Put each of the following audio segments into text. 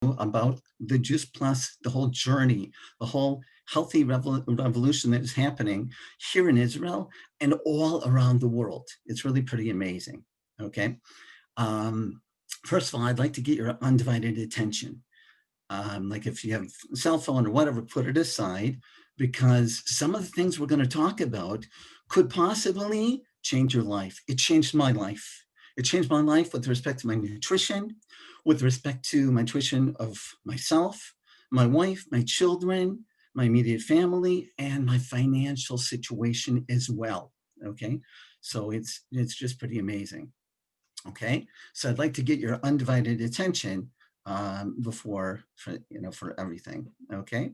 about the Juice Plus, the whole journey, the whole healthy revolution that is happening here in Israel and all around the world. It's really pretty amazing. Okay. Um, First of all, I'd like to get your undivided attention. Like if you have a cell phone or whatever, put it aside, because some of the things we're going to talk about could possibly change your life. It changed my life. It changed my life with respect to my nutrition, with respect to my nutrition of myself, my wife, my children, my immediate family, and my financial situation as well. Okay. So it's just pretty amazing. Okay, so I'd like to get your undivided attention for everything. Okay,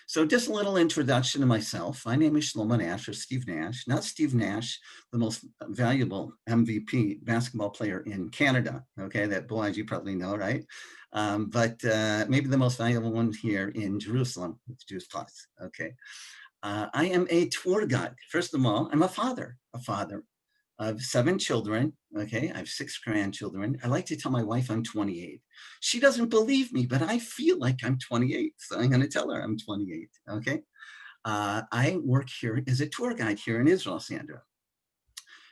so just a little introduction to myself. My name is Shlomo Nash, or Steve Nash, not Steve Nash, the most valuable MVP basketball player in Canada. Okay, that Boaz you probably know, right? But maybe the most valuable one here in Jerusalem with Jewish Plus. Okay, I am a tour guide. First of all, I'm a father. I have 7 children. Okay. I have 6 grandchildren. I like to tell my wife I'm 28. She doesn't believe me, but I feel like I'm 28. So I'm going to tell her I'm 28. Okay. I work here as a tour guide here in Israel, Sandra,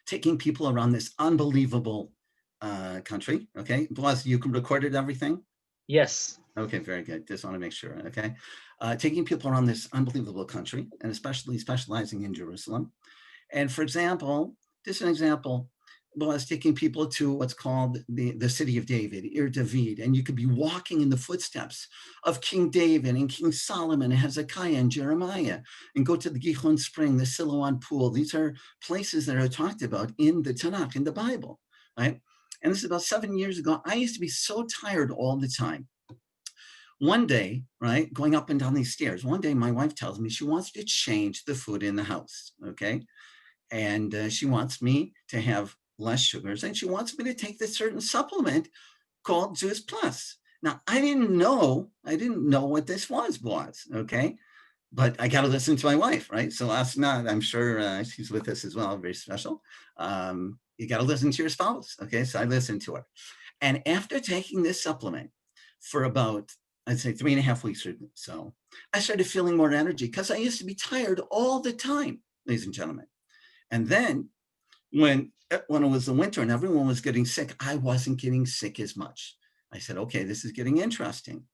taking people around this unbelievable country. Okay. Boaz, you can record it, everything? Yes. Okay, very good. Just want to make sure. Okay. Taking people around this unbelievable country and especially specializing in Jerusalem. And for example, just an example, well, I was taking people to what's called the city of David, Ir David, and you could be walking in the footsteps of King David and King Solomon and Hezekiah and Jeremiah, and go to the Gihon Spring, the Siloam Pool. These are places that are talked about in the Tanakh, in the Bible, right? And this is about 7 years ago. I used to be so tired all the time. One day, right, going up and down these stairs, one day my wife tells me she wants to change the food in the house, okay? And she wants me to have less sugars, and she wants me to take this certain supplement called Juice Plus. Now, I didn't know what this was, okay? But I got to listen to my wife, right? So last night, I'm sure she's with us as well, very special. You got to listen to your spouse, okay? So I listened to her. And after taking this supplement for about, I'd say 3.5 weeks or so, I started feeling more energy because I used to be tired all the time, ladies and gentlemen. And then when it was the winter and everyone was getting sick, I wasn't getting sick as much. I said, okay, this is getting interesting.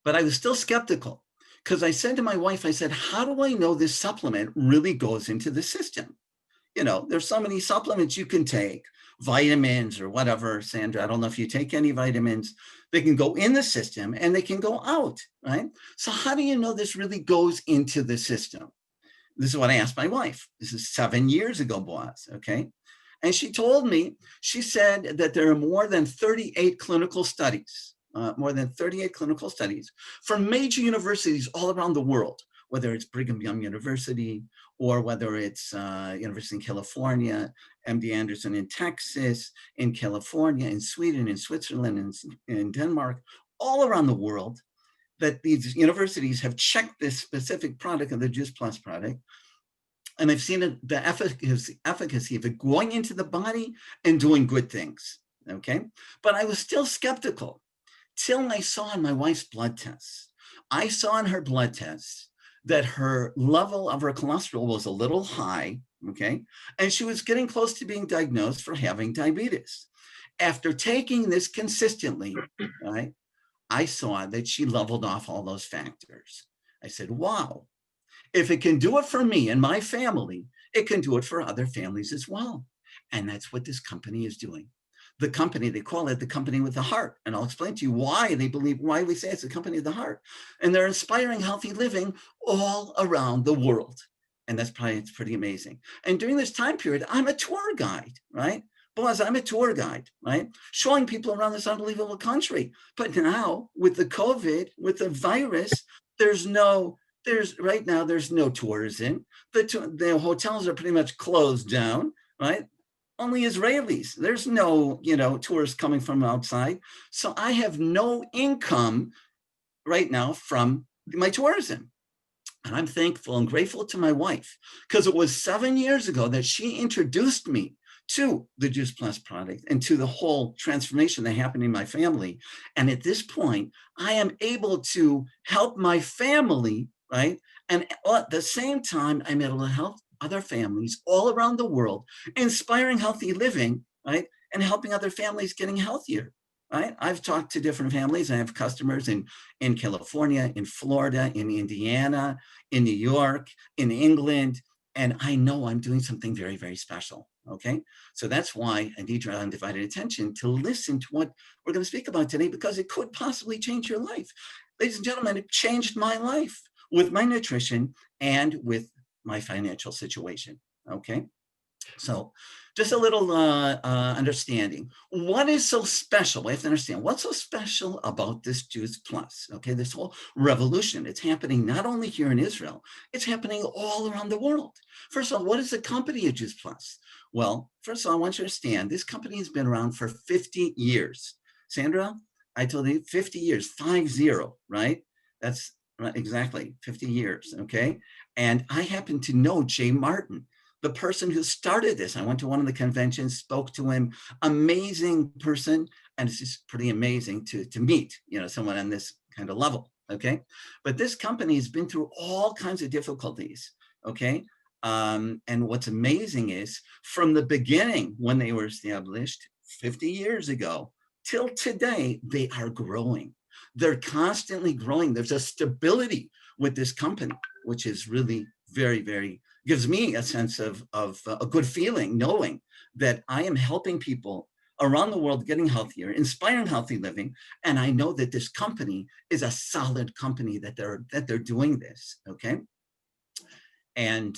But I was still skeptical because I said to my wife, I said, how do I know this supplement really goes into the system? There's so many supplements you can take, vitamins or whatever, Sandra. I don't know if you take any vitamins. They can go in the system and they can go out, right? So how do you know this really goes into the system? This is what I asked my wife. This is 7 years ago, Boaz, okay? And she told me, she said that there are more than 38 clinical studies, from major universities all around the world, whether it's Brigham Young University or whether it's University in California, MD Anderson in Texas, in California, in Sweden, in Switzerland, in Denmark, all around the world, that these universities have checked this specific product of the Juice Plus product, and they've seen the efficacy of it going into the body and doing good things, okay? But I was still skeptical till I saw in my wife's blood tests. I saw in her blood tests that her level of her cholesterol was a little high, okay? And she was getting close to being diagnosed for having diabetes. After taking this consistently, right, I saw that she leveled off all those factors. I said, wow, if it can do it for me and my family, it can do it for other families as well. And that's what this company is doing. The company, they call it the company with the heart. And I'll explain to you why we say it's the company of the heart. And they're inspiring healthy living all around the world. And it's pretty amazing. And during this time period, I'm a tour guide, right? Boaz, I'm a tour guide, right? Showing people around this unbelievable country. But now with the COVID, with the virus, there's no tourism. The hotels are pretty much closed down, right? Only Israelis. There's no, tourists coming from outside. So I have no income right now from my tourism. And I'm thankful and grateful to my wife because it was 7 years ago that she introduced me to the Juice Plus product and to the whole transformation that happened in my family. And at this point, I am able to help my family, right? And at the same time, I'm able to help other families all around the world, inspiring healthy living, right? And helping other families getting healthier, right? I've talked to different families. I have customers in California, in Florida, in Indiana, in New York, in England, and I know I'm doing something very, very special, okay? So that's why I need your undivided attention to listen to what we're going to speak about today, because it could possibly change your life. Ladies and gentlemen, it changed my life with my nutrition and with my financial situation, okay? So just a little understanding. What is so special? We have to understand what's so special about this Juice Plus, okay? This whole revolution. It's happening not only here in Israel, it's happening all around the world. First of all, what is the company of Juice Plus? Well, first of all, I want you to understand, this company has been around for 50 years. Sandra, I told you 50 years, 50, right? That's right, exactly 50 years, okay? And I happen to know Jay Martin, the person who started this. I went to one of the conventions, spoke to him, amazing person. And it's just pretty amazing to meet, someone on this kind of level, okay? But this company has been through all kinds of difficulties, okay? And what's amazing is from the beginning, when they were established 50 years ago, till today, they are growing. They're constantly growing. There's a stability with this company, which is really very, very, gives me a sense of a good feeling, knowing that I am helping people around the world getting healthier, inspiring healthy living. And I know that this company is a solid company that they're doing this, okay? And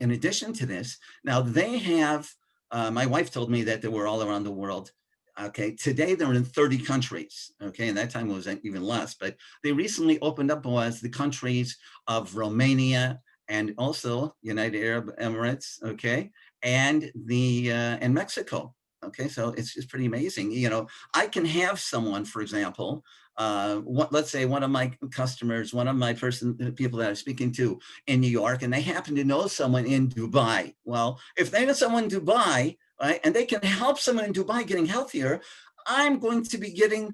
in addition to this, now they have, my wife told me that they were all around the world. Okay, today they're in 30 countries. Okay, and that time it was even less, but they recently opened up as the countries of Romania and also United Arab Emirates. Okay, and and Mexico. Okay, so it's just pretty amazing. I can have someone, for example, let's say one of my customers, one of my people that I'm speaking to in New York, and they happen to know someone in Dubai. Well, if they know someone in Dubai, right, and they can help someone in Dubai getting healthier, I'm going to be getting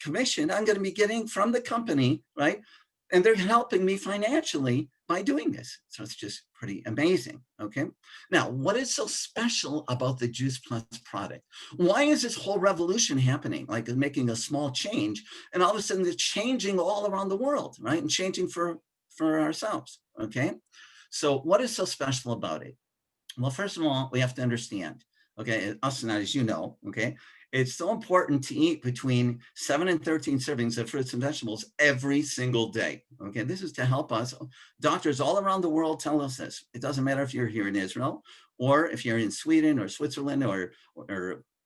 commission. I'm going to be getting from the company, right? And they're helping me financially by doing this. So it's just pretty amazing, okay? Now, what is so special about the Juice Plus product? Why is this whole revolution happening? Like making a small change, and all of a sudden it's changing all around the world, right? And changing for ourselves, okay? So what is so special about it? Well, first of all, we have to understand, okay, us and as you know, okay, it's so important to eat between 7 and 13 servings of fruits and vegetables every single day. Okay, this is to help us. Doctors all around the world tell us this. It doesn't matter if you're here in Israel or if you're in Sweden or Switzerland or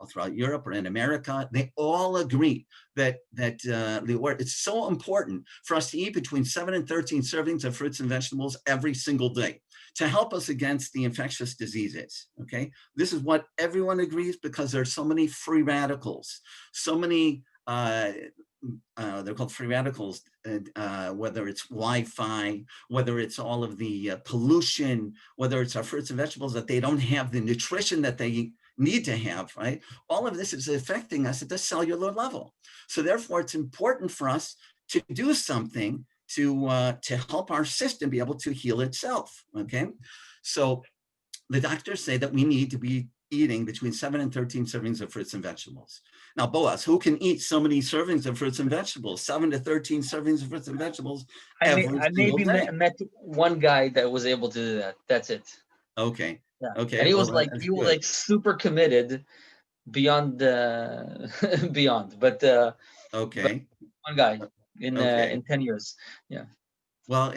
throughout Europe or in America, they all agree that it's so important for us to eat between 7 and 13 servings of fruits and vegetables every single day to help us against the infectious diseases, okay? This is what everyone agrees because there's so many free radicals, so many, they're called free radicals, whether it's Wi-Fi, whether it's all of the pollution, whether it's our fruits and vegetables, that they don't have the nutrition that they need to have, right? All of this is affecting us at the cellular level. So therefore, it's important for us to do something to help our system be able to heal itself, okay? So the doctors say that we need to be eating between 7 and 13 servings of fruits and vegetables. Now, Boaz, who can eat so many servings of fruits and vegetables, 7 to 13 servings of fruits and vegetables every single day? maybe met one guy that was able to do that. That's it. Okay. Yeah. Okay. And he was like super committed beyond beyond. But okay. One guy in 10 years. Yeah. Well,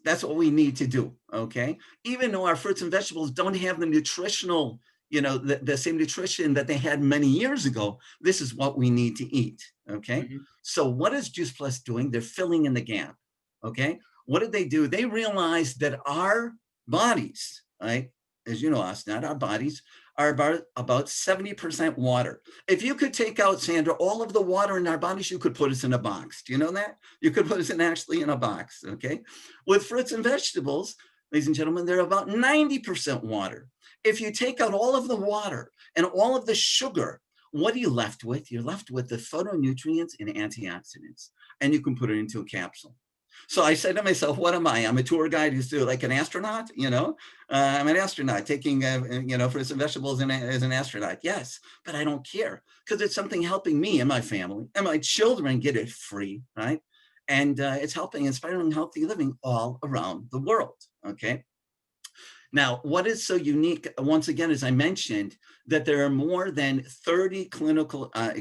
that's what we need to do, okay? Even though our fruits and vegetables don't have the nutritional, the same nutrition that they had many years ago, this is what we need to eat, okay? Mm-hmm. So what is Juice Plus doing? They're filling in the gap, okay? What did they do? They realized that our bodies, right, as you know, us, not our bodies, are about 70% water. If you could take out, Sandra, all of the water in our bodies, you could put us in a box. Do you know that? You could put us actually in a box, okay? With fruits and vegetables, ladies and gentlemen, they're about 90% water. If you take out all of the water and all of the sugar, what are you left with? You're left with the phytonutrients and antioxidants, and you can put it into a capsule. So I said to myself, what am I? I'm a tour guide who's like an astronaut, I'm an astronaut taking, fruits and vegetables as an astronaut. Yes, but I don't care because it's something helping me and my family and my children get it free, right? And it's helping, inspiring healthy living all around the world, okay? Now, what is so unique, once again, as I mentioned, that there are more than 30 clinical, there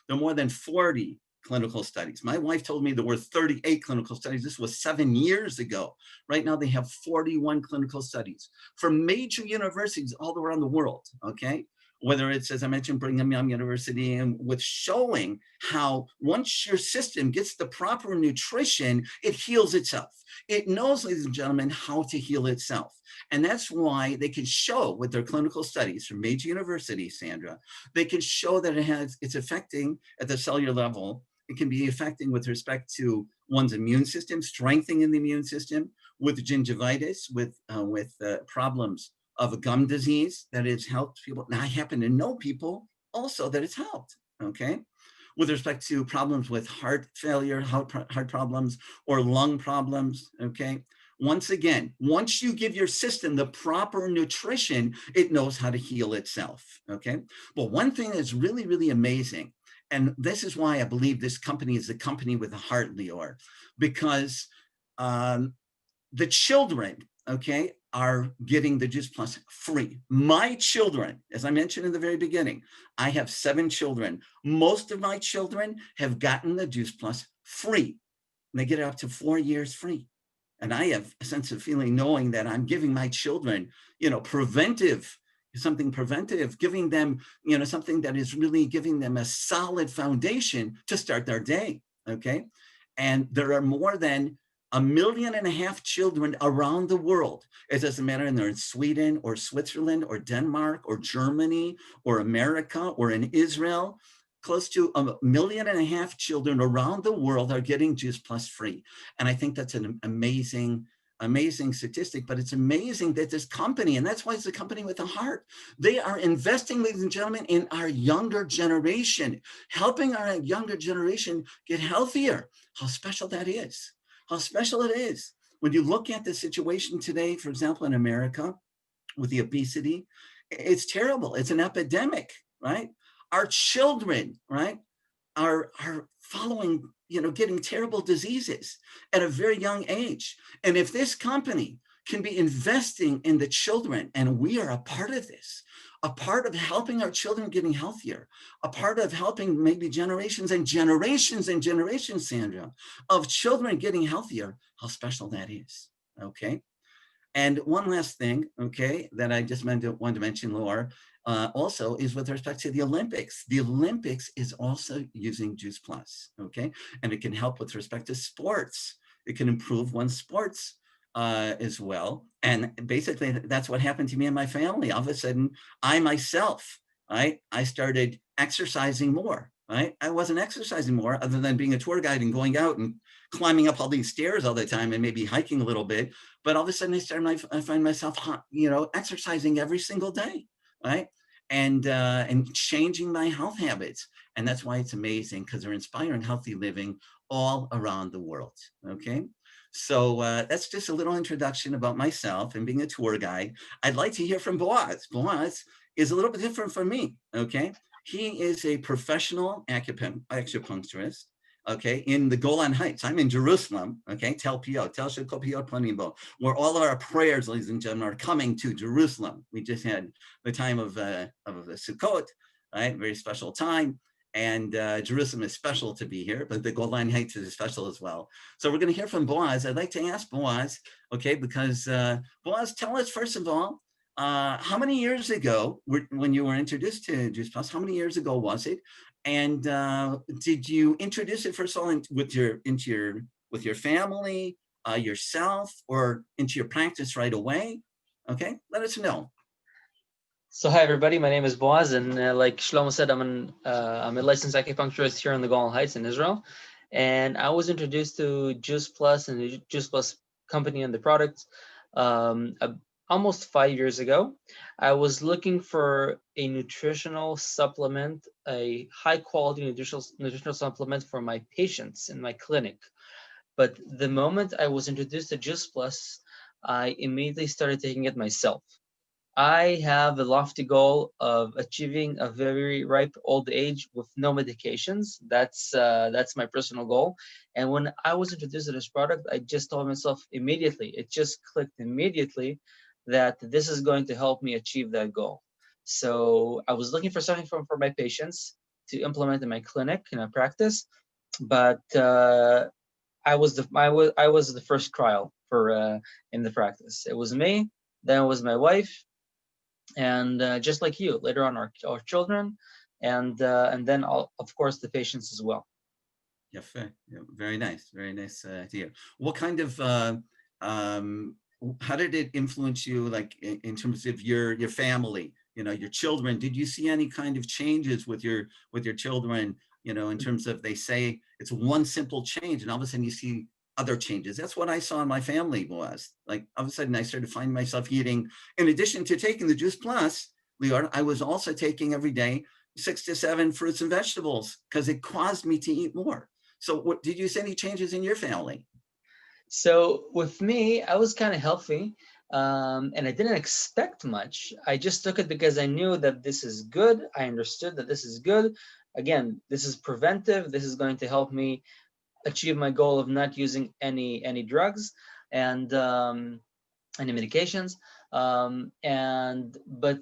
are more than 40 clinical studies. My wife told me there were 38 clinical studies. This was 7 years ago. Right now, they have 41 clinical studies from major universities all around the world, okay? Whether it's, as I mentioned, Brigham Young University, and with showing how once your system gets the proper nutrition, it heals itself. It knows, ladies and gentlemen, how to heal itself. And that's why they can show with their clinical studies from major universities, Sandra, they can show that it's affecting at the cellular level. It can be affecting with respect to one's immune system, strengthening the immune system, with gingivitis, with problems of a gum disease that it's helped people. Now I happen to know people also that it's helped, okay? With respect to problems with heart failure, heart problems, or lung problems, okay? Once again, once you give your system the proper nutrition, it knows how to heal itself, okay? But one thing that's really, really amazing, and this is why I believe this company is a company with a heart, Lior, because the children, okay, are getting the Juice Plus free. My children, as I mentioned in the very beginning, I have 7 children. Most of my children have gotten the Juice Plus free. They get it up to 4 years free. And I have a sense of feeling knowing that I'm giving my children, something preventive, giving them, something that is really giving them a solid foundation to start their day, okay? And there are more than 1.5 million children around the world. It doesn't matter if they're in Sweden or Switzerland or Denmark or Germany or America or in Israel. Close to 1.5 million children around the world are getting Juice Plus free. And I think that's an amazing statistic, but it's amazing that this company, and that's why it's a company with a heart, they are investing, ladies and gentlemen, in our younger generation, helping our younger generation get healthier. How special that is. How special it is. When you look at the situation today, for example, in America, with the obesity, it's terrible. It's an epidemic, right? Our children, right, are following, getting terrible diseases at a very young age. And if this company can be investing in the children, and we are a part of this, a part of helping our children getting healthier, a part of helping maybe generations and generations and generations, Sandra, of children getting healthier, how special that is, okay? And one last thing, okay, that I just wanted to mention, Laura, also is with respect to the Olympics. The Olympics is also using Juice Plus, okay? And it can help with respect to sports. It can improve one's sports as well. And basically, that's what happened to me and my family. All of a sudden, I myself, right, I started exercising more, right? I wasn't exercising more other than being a tour guide and going out and climbing up all these stairs all the time and maybe hiking a little bit. But all of a sudden, I find myself, exercising every single day, right? And changing my health habits. And that's why it's amazing, because they're inspiring healthy living all around the world, okay? So that's just a little introduction about myself and being a tour guide. I'd like to hear from Boaz. Boaz is a little bit different from me, okay? He is a professional acupuncturist, okay, in the Golan Heights. I'm in Jerusalem, okay, Tel Piot, Tel Shekopiyot Planimbo, where all of our prayers, ladies and gentlemen, are coming to Jerusalem. We just had the time of Sukkot, right, very special time. And Jerusalem is special to be here, but the Golan Heights is special as well. So we're going to hear from Boaz. I'd like to ask Boaz, okay, because Boaz, tell us first of all, how many years ago, when you were introduced to Juice Plus, how many years ago was it? And did you introduce it first of all with your family, yourself, or into your practice right away? Okay, let us know. So hi everybody, my name is Boaz, and like Shlomo said, I'm a licensed acupuncturist here in the Golan Heights in Israel, and I was introduced to Juice Plus and the Juice Plus company and the products um, a- almost 5 years ago. I was looking for a nutritional supplement, a high quality nutritional supplement for my patients in my clinic. But the moment I was introduced to Juice Plus, I immediately started taking it myself. I have a lofty goal of achieving a very ripe old age with no medications. That's my personal goal. And when I was introduced to this product, I just told myself immediately, it just clicked immediately that this is going to help me achieve that goal. So I was looking for something for my patients to implement in my clinic, in my practice, but I was the first trial for in the practice. It was me, then it was my wife, and just like you, later on our children, and then of course the patients as well. Yeah, fair. Yeah, very nice to hear. What kind of how did it influence you, like in terms of your family, your children? Did you see any kind of changes with your children, in terms of, they say it's one simple change and all of a sudden you see other changes? That's what I saw in my family. Was like all of a sudden I started finding myself eating, in addition to taking the Juice Plus, Leon, I was also taking every day 6 to 7 fruits and vegetables because it caused me to eat more. So what, did you see any changes in your family? So with me, I was kind of healthy, and I didn't expect much. I just took it because I knew that this is good. I understood that this is good. Again, this is preventive. This is going to help me achieve my goal of not using any drugs and any medications. And but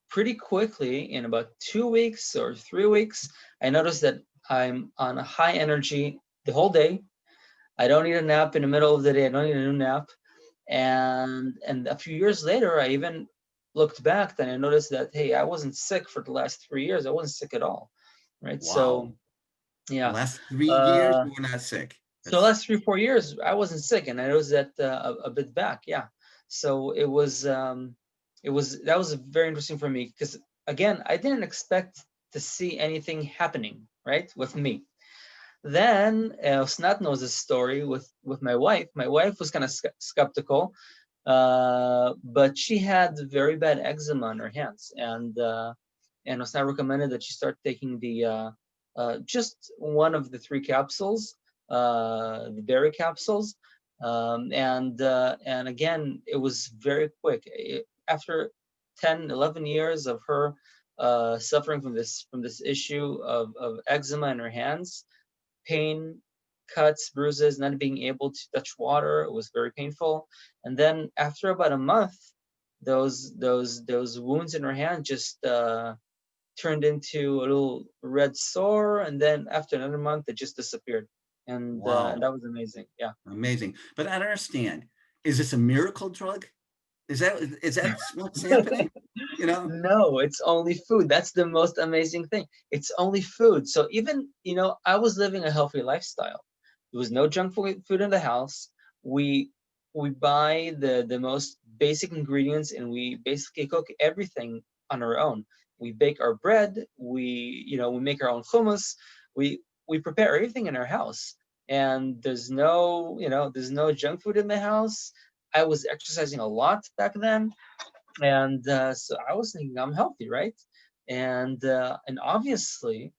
pretty quickly, in about 2 weeks or 3 weeks, I noticed that I'm on a high energy the whole day. I don't need a nap in the middle of the day. I don't need a new nap. And a few years later, I even looked back and I noticed that, hey, I wasn't sick for the last 3 years. I wasn't sick at all, right? So Wow. The yeah. last 3 years Uh, you were not sick. so the That's last 3 4 years, I wasn't sick, and I noticed that a bit back. Yeah. So it was that was very interesting for me because again, I didn't expect to see anything happening right with me. Then Snot knows this story with my wife. My wife was kind of skeptical, but she had very bad eczema on her hands, and Osna recommended that she start taking the just one of the three capsules, the berry capsules, and again, it was very quick. After 10, 11 years of her suffering from this issue of eczema in her hands, pain, cuts, bruises, not being able to touch water. It was very painful. And then after about a month, those wounds in her hand just turned into a little red sore, and then after another month, it just disappeared. And wow, that was amazing. Yeah. amazing. But I don't understand. Is this a miracle drug? Is that what's happening? You know? No, it's only food. That's the most amazing thing. It's only food. So even, I was living a healthy lifestyle. There was no junk food in the house. We we buy the most basic ingredients and we basically cook everything on our own. We bake our bread, we make our own hummus. We prepare everything in our house. And there's no junk food in the house. I was exercising a lot back then, and so I was thinking I'm healthy, right? And obviously,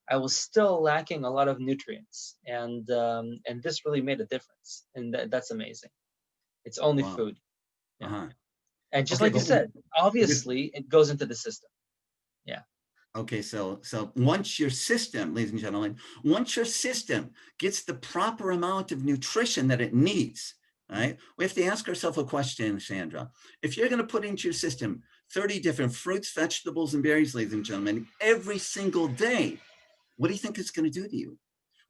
I was still lacking a lot of nutrients, and this really made a difference, and that's amazing. It's only Wow. food, yeah. Uh-huh. And just Okay, like you but said, with obviously it goes into the system. Yeah, okay, so once your system, ladies and gentlemen, once your system gets the proper amount of nutrition that it needs, right? We have to ask ourselves a question, Sandra. If you're going to put into your system 30 different fruits, vegetables, and berries, ladies and gentlemen, every single day, what do you think it's going to do to you?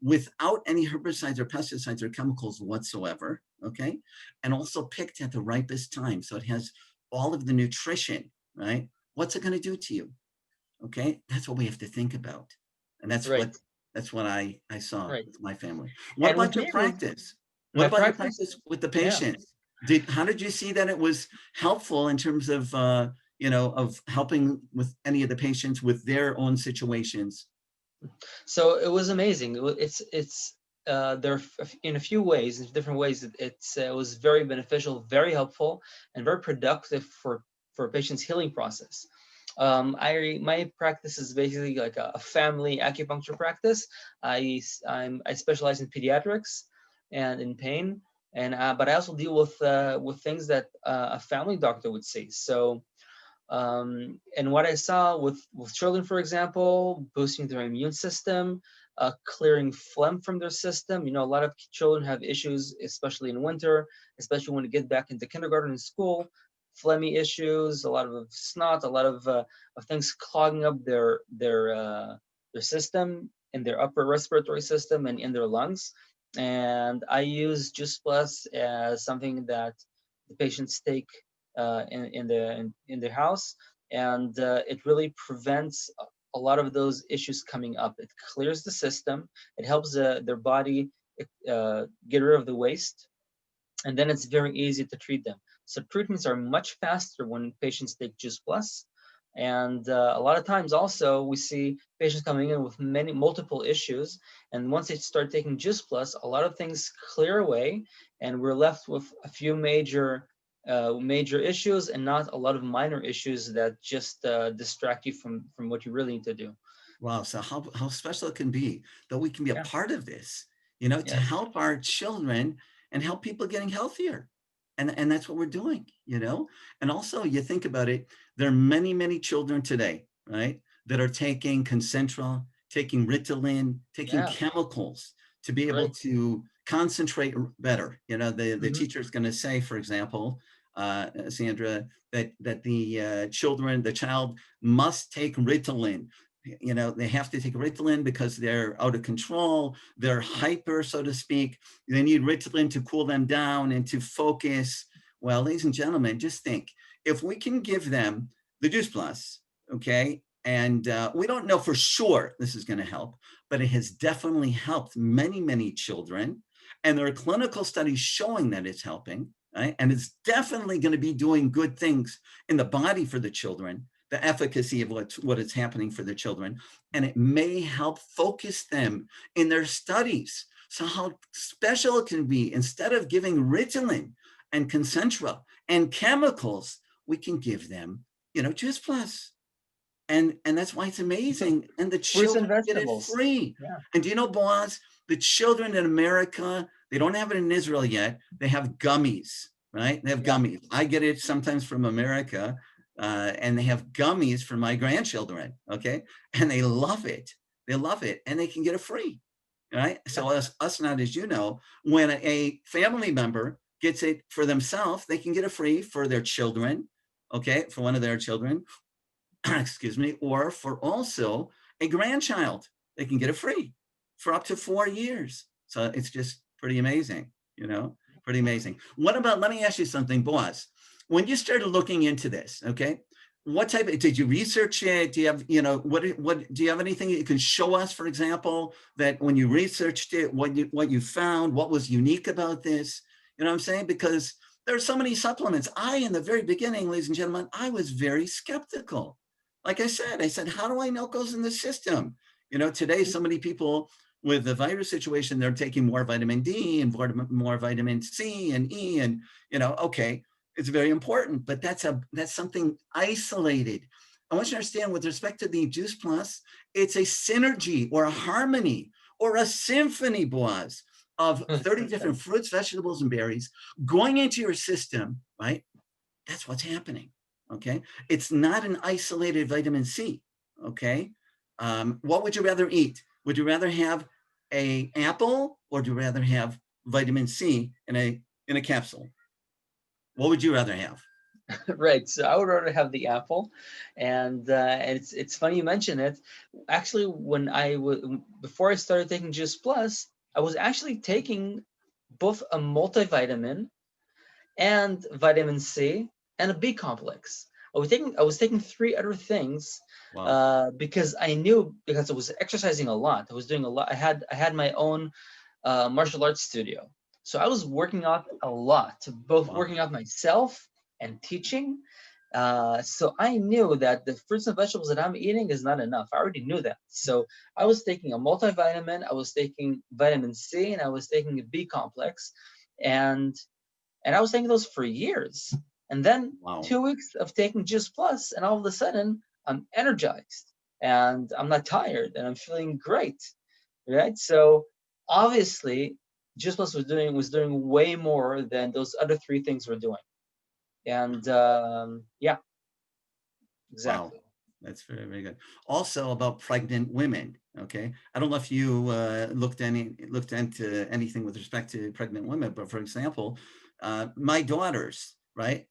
Without any herbicides or pesticides or chemicals whatsoever, okay? And also picked at the ripest time. So it has all of the nutrition, right? What's it going to do to you? Okay, that's what we have to think about, and that's right, what I saw right. with my family. What And with about your me, it was practice? What my about your practice. practice with the Yeah. patients? How did you see that it was helpful in terms of of helping with any of the patients with their own situations? So it was amazing. It's in a few ways, in different ways, it was very beneficial, very helpful, and very productive for a patient's healing process. My practice is basically like a family acupuncture practice. I specialize in pediatrics and in pain, and but I also deal with things that a family doctor would see. So and what I saw with children, for example, boosting their immune system, clearing phlegm from their system. You know, a lot of children have issues, especially in winter, especially when they get back into kindergarten and school, phlegmy issues, a lot of snot, a lot of things clogging up their system, in their upper respiratory system and in their lungs. And I use Juice Plus as something that the patients take in their house, and it really prevents a lot of those issues coming up. It clears the system. It helps their body get rid of the waste, and then it's very easy to treat them. So treatments are much faster when patients take Juice Plus. And a lot of times also we see patients coming in with multiple issues. And once they start taking Juice Plus, a lot of things clear away, and we're left with a few major issues and not a lot of minor issues that just distract you from what you really need to do. Wow. So how special it can be that we can be a Yeah. part of this, you know, to Yes. help our children and help people getting healthier. And that's what we're doing, you know? And also you think about it, there are many, many children today, right, that are taking Concentra, taking Ritalin, taking Yeah. chemicals to be able Right. to concentrate better. You know, the Hmm. teacher is going to say, for example, Sandra, that the child must take Ritalin. You know, they have to take Ritalin because they're out of control, they're hyper, so to speak. They need Ritalin to cool them down and to focus. Well, ladies and gentlemen, just think, if we can give them the Juice Plus, okay, and we don't know for sure this is going to help, but it has definitely helped many, many children. And there are clinical studies showing that it's helping, right? And it's definitely going to be doing good things in the body for the children, the efficacy of what is happening for the children. And it may help focus them in their studies. So how special it can be, instead of giving Ritalin and Concentra and chemicals, we can give them, you know, Juice Plus. And that's why it's amazing. And the Fruits and children get it vegetables. free. Yeah. And do you know, Boaz, the children in America, they don't have it in Israel yet. They have gummies, right? They have Yeah. gummies. I get it sometimes from America, and they have gummies for my grandchildren, okay? And they love it. They love it, and they can get it free, right? Yeah. So us not, as you know, when a family member gets it for themselves, they can get it free for their children, okay, for one of their children, excuse me, or for also a grandchild. They can get it free for up to 4 years. So it's just pretty amazing, you know, pretty amazing. What about, let me ask you something, Boaz. When you started looking into this, okay, what type of, did you research it? Do you have, you know, what, do you have anything that you can show us, for example, that when you researched it, what you found, what was unique about this? You know what I'm saying? Because there are so many supplements. In the very beginning, ladies and gentlemen, I was very skeptical. Like I said, how do I know it goes in the system? You know, today, so many people with the virus situation, they're taking more vitamin D and more vitamin C and E, and, you know, okay, it's very important, but that's something isolated. I want you to understand, with respect to the Juice Plus, it's a synergy or a harmony or a symphony, Boaz, of 30 different fruits, vegetables, and berries going into your system, right? That's what's happening. Okay. It's not an isolated vitamin C. Okay. What would you rather eat? Would you rather have a apple, or do you rather have vitamin C in a capsule? What would you rather have? Right. So I would rather have the apple, and it's funny you mention it. Actually, before I started taking Juice Plus, I was actually taking both a multivitamin and vitamin C and a B complex. I was taking three other things Wow. because I knew, because I was exercising a lot. I was doing a lot. I had my own martial arts studio, so I was working out a lot, both Wow. working out myself and teaching. So I knew that the fruits and vegetables that I'm eating is not enough. I already knew that. So I was taking a multivitamin, I was taking vitamin C, and I was taking a B complex, and I was taking those for years. And then Wow. 2 weeks of taking Juice Plus, and all of a sudden I'm energized and I'm not tired and I'm feeling great, right? So obviously, Juice Plus was doing way more than those other three things were doing. And yeah, Wow. exactly. That's very, very good. Also about pregnant women. Okay. I don't know if you looked into anything with respect to pregnant women, but for example, my daughters, right,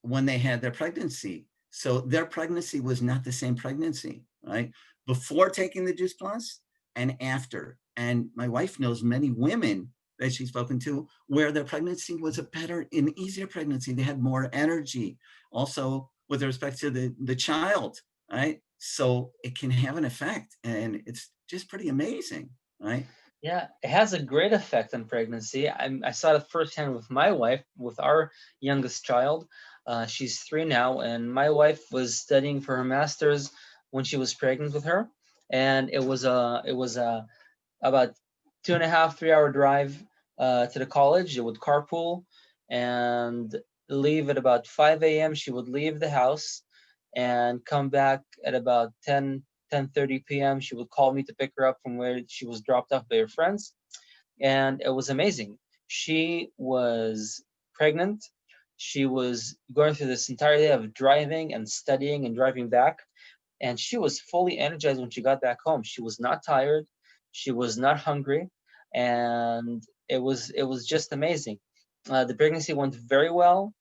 when they had their pregnancy, so their pregnancy was not the same pregnancy, right? Before taking the Juice Plus and after. And my wife knows many women that she's spoken to where their pregnancy was a better and easier pregnancy. They had more energy. Also, with respect to the child, right? So it can have an effect, and it's just pretty amazing, right? Yeah, it has a great effect on pregnancy. I saw it firsthand with my wife, with our youngest child. She's 3 now, and my wife was studying for her master's when she was pregnant with her, and it was about 2.5, 3 hour drive to the college. They would carpool and leave at about 5 a.m. She would leave the house and come back at about 10:30 p.m. She would call me to pick her up from where she was dropped off by her friends. And it was amazing. She was pregnant. She was going through this entire day of driving and studying and driving back, and she was fully energized when she got back home. She was not tired, she was not hungry, and it was just amazing. The pregnancy went very well.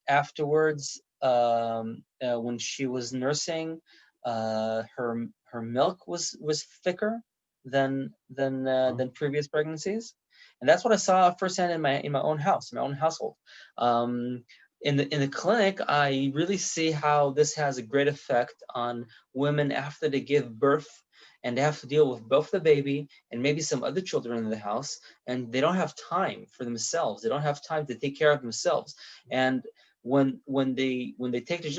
Afterwards, when she was nursing, her milk was thicker Well, than previous pregnancies, and that's what I saw firsthand in my own house, my own household. Um, in the clinic, I really see how this has a great effect on women after they give birth, and they have to deal with both the baby and maybe some other children in the house, and they don't have time for themselves. They don't have time to take care of themselves. And when they take the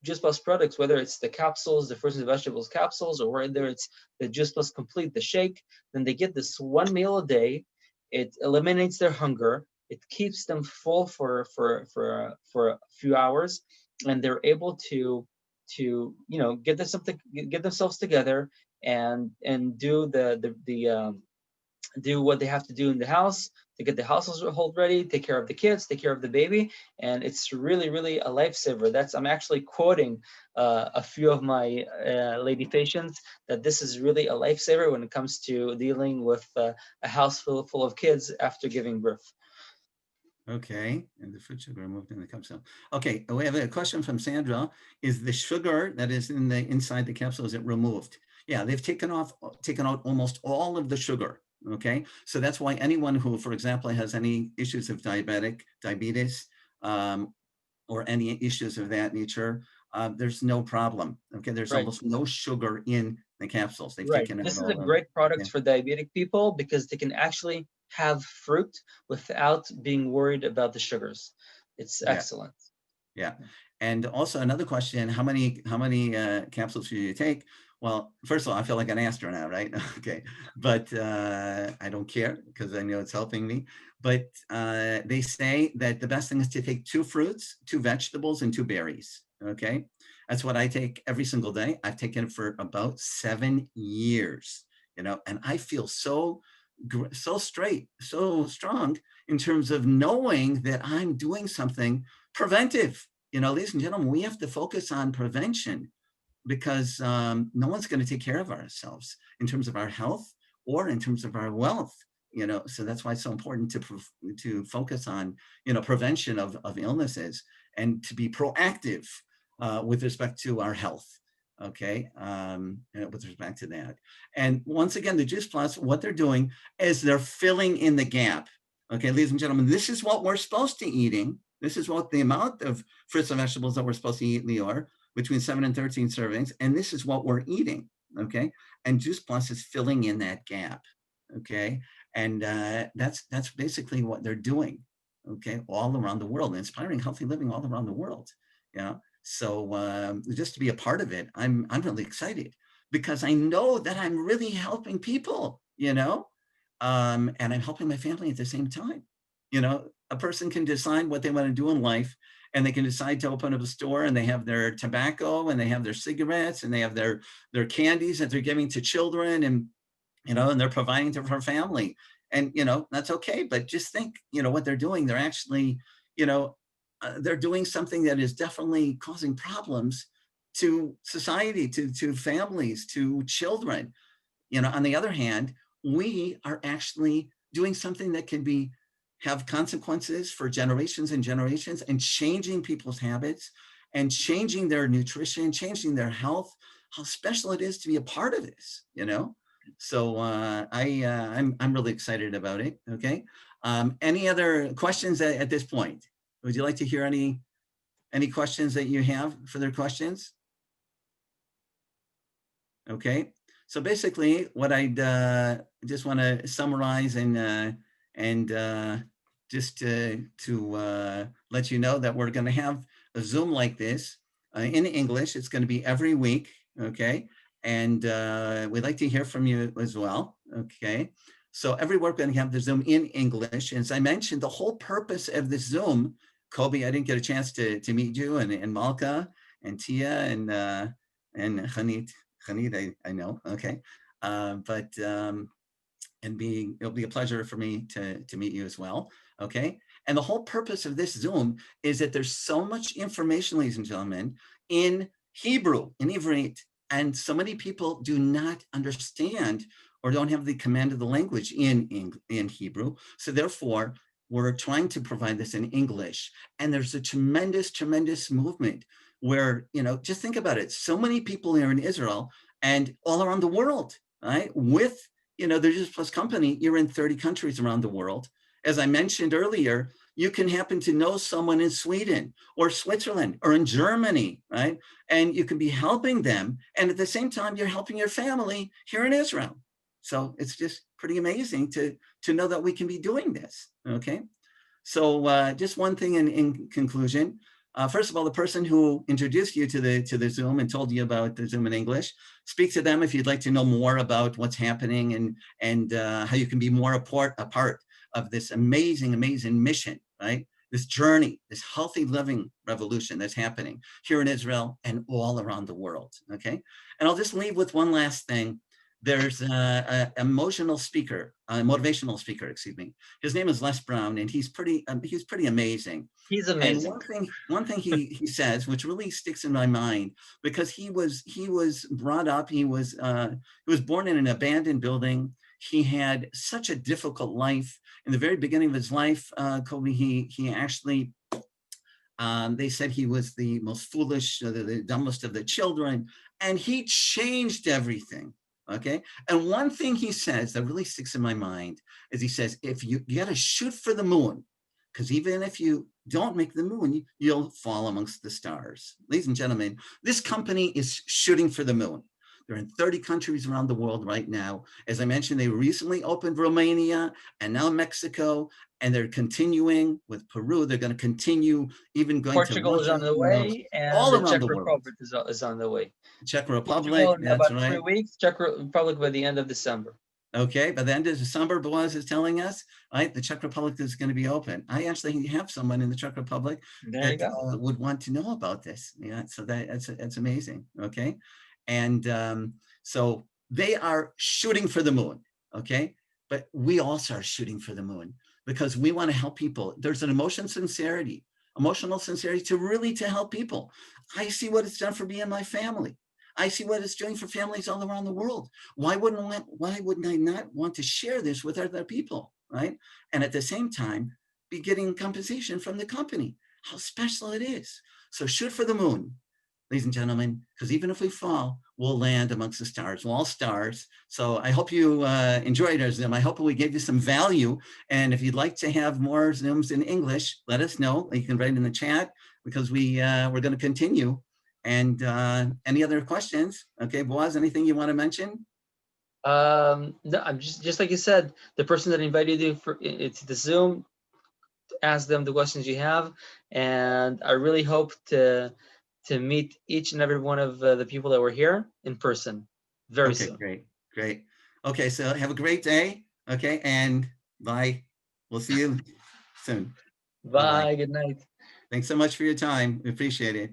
Juice Plus products, whether it's the capsules, the fruits and vegetables capsules, or whether it's the Juice Plus Complete, the shake, then they get this one meal a day. It eliminates their hunger. It keeps them full for a few hours, and they're able to get themselves together and do what they have to do in the house to get the household ready, take care of the kids, take care of the baby, and it's really, really a lifesaver. I'm actually quoting a few of my lady patients that this is really a lifesaver when it comes to dealing with a house full of kids after giving birth. okay, and the fruit sugar removed in the capsule. Okay, we have a question from Sandra. Is the sugar that is in the inside the capsule, is it removed? Yeah, they've taken out almost all of the sugar. Okay, so that's why anyone who, for example, has any issues of diabetes, um, or any issues of that nature, there's no problem. Okay, there's Right. almost no sugar in the capsules. They've Right. taken out This is a all of, great product yeah, for diabetic people because they can actually have fruit without being worried about the sugars. It's yeah. excellent. Yeah. And also another question, how many capsules should you take? Well, first of all, I feel like an astronaut, right? Okay. But I don't care because I know it's helping me. But they say that the best thing is to take 2 fruits, 2 vegetables, and 2 berries. Okay. That's what I take every single day. I've taken it for about 7 years, and I feel so straight, so strong in terms of knowing that I'm doing something preventive. Ladies and gentlemen, we have to focus on prevention because no one's going to take care of ourselves in terms of our health or in terms of our wealth. So that's why it's so important to focus on prevention of illnesses and to be proactive with respect to our health. Okay, with respect to that. And once again, the Juice Plus, what they're doing is they're filling in the gap. Okay, ladies and gentlemen, this is what we're supposed to eating. This is what the amount of fruits and vegetables that we're supposed to eat in the year, between 7 and 13 servings, and this is what we're eating. Okay, and Juice Plus is filling in that gap. Okay, and that's basically what they're doing. Okay, all around the world, inspiring healthy living all around the world. Yeah. So just to be a part of it, I'm really excited because I know that I'm really helping people, and I'm helping my family at the same time. A person can decide what they want to do in life, and they can decide to open up a store, and they have their tobacco, and they have their cigarettes, and they have their candies that they're giving to children, and they're providing to her family. And, that's okay. But just think, what they're doing, they're actually, you know, they're doing something that is definitely causing problems to society, to families, to children. On the other hand, we are actually doing something that can have consequences for generations and generations, and changing people's habits and changing their nutrition, changing their health. How special it is to be a part of this. So I'm really excited about it. Okay. Any other questions at this point? Would you like to hear any questions that you have for their questions? Okay. So basically, what I'd just want to summarize and just to let you know that we're going to have a Zoom like this in English. It's going to be every week. Okay. And we'd like to hear from you as well. Okay. So every week we're going to have the Zoom in English. And as I mentioned, the whole purpose of this Zoom, Kobe, I didn't get a chance to meet you, and Malka and Tia and Hanit. I know. Okay. But it'll be a pleasure for me to meet you as well. Okay. And the whole purpose of this Zoom is that there's so much information, ladies and gentlemen, in Hebrew, in Ivrit, and so many people do not understand or don't have the command of the language in Hebrew. So therefore, we're trying to provide this in English. And there's a tremendous, tremendous movement where, just think about it. So many people here in Israel and all around the world, right? With, the Jews Plus company, you're in 30 countries around the world. As I mentioned earlier, you can happen to know someone in Sweden or Switzerland or in Germany, right? And you can be helping them. And at the same time, you're helping your family here in Israel. So it's just pretty amazing to know that we can be doing this, okay? So just one thing in conclusion. First of all, the person who introduced you to the Zoom and told you about the Zoom in English, speak to them if you'd like to know more about what's happening and how you can be more a part of this amazing, amazing mission, right? This journey, this healthy living revolution that's happening here in Israel and all around the world, okay? And I'll just leave with one last thing. There's an emotional speaker, a motivational speaker, excuse me. His name is Les Brown, and he's pretty amazing. He's And amazing. one thing he says, which really sticks in my mind, because he was brought up, he was born in an abandoned building. He had such a difficult life. In the very beginning of his life, Kobe, he actually, they said he was the most foolish, the dumbest of the children, and he changed everything. Okay. And one thing he says that really sticks in my mind is he says, if you got to shoot for the moon, because even if you don't make the moon, you'll fall amongst the stars. Ladies and gentlemen, this company is shooting for the moon. They're in 30 countries around the world right now. As I mentioned, they recently opened Romania and now Mexico, and they're continuing with Peru. They're going to continue even going to Portugal is Russia, on the way, and all the around Czech the world. Republic is on the way. Czech Portugal Republic, in that's about 3 right. weeks. Czech Republic by the end of December. Okay, by the end of December, Boaz is telling us, right, the Czech Republic is going to be open. I actually have someone in the Czech Republic There you that go. would want to know about this. Yeah, so that's amazing. Okay, and so they are shooting for the moon. Okay, but we also are shooting for the moon because we want to help people. There's an emotional sincerity to really to help people. I see what it's done for me and my family. I see what it's doing for families all around the world. Why wouldn't I not want to share this with other people, right? And at the same time, be getting compensation from the company. How special it is. So shoot for the moon, ladies and gentlemen, because even if we fall, we'll land amongst the stars. We're all stars. So I hope you enjoyed our Zoom. I hope we gave you some value. And if you'd like to have more Zooms in English, let us know. You can write in the chat because we're going to continue. And any other questions? Okay, Boaz, anything you want to mention? No, I'm just like you said, the person that invited you for it's the Zoom. ask them the questions you have, and I really hope to meet each and every one of the people that were here in person very Okay, soon. great, great. Okay, so have a great day. Okay, and bye. We'll see you soon. Bye-bye. Bye. Good night. Thanks so much for your time. We appreciate it.